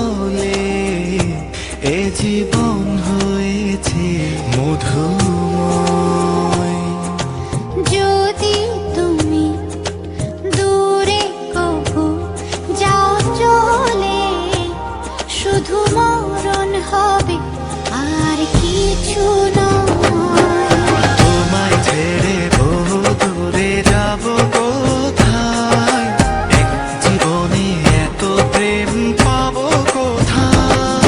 বলে এ জীবন হয়েছে মধুময়। যদি তুমি দূরে কভু যাও চলে, শুধু মরণ হবে আর কিছু নয়। তোমায় ছেড়ে বহু দূরে যাব কোথায়, এক জীবনে এত প্রেম পাবো কোথায়।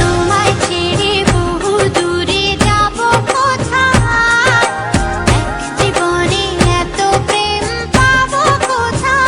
তোমায় ছেড়ে বহু দূরে যাব কোথায়, এক জীবনে এত প্রেম পাবো কোথায়।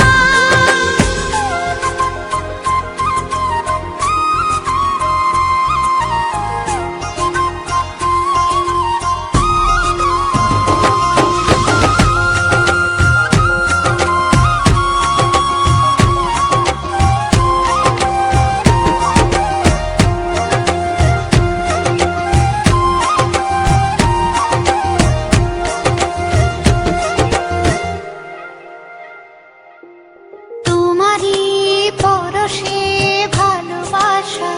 তোমারই পরশে ভালোবাসা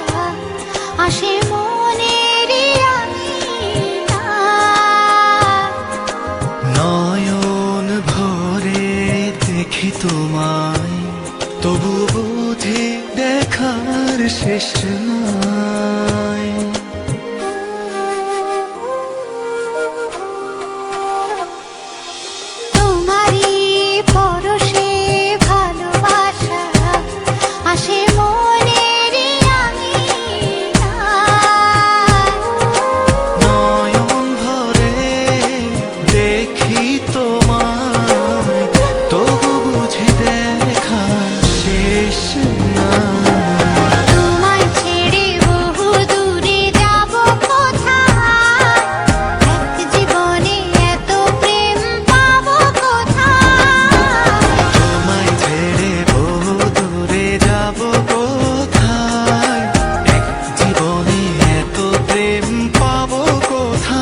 আসে মনের আঙিনায়। নয়ন ভরে দেখি তোমায়, তবু বুঝি দেখার শেষ নাই। তোমারই পরশে ভালোবাসা আসে মনের আঙিনায়। নয়ন ভরে দেখি তোমায়, তবু বুঝি দেখার শেষ নাই। তোমায় ছেড়ে বহু দূরে যাব কোথায়, এক জীবনে এত প্রেম পাবো কোথায়। তোমায় ছেড়ে বহু দূরে যাব কোথায়, এক জীবনে এত প্রেম পাবো কোথায়।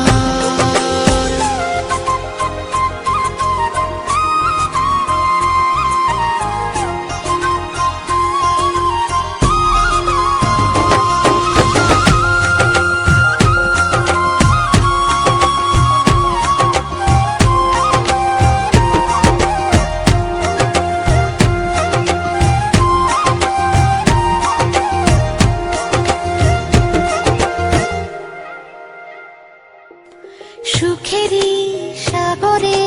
সুখেরই সাগরে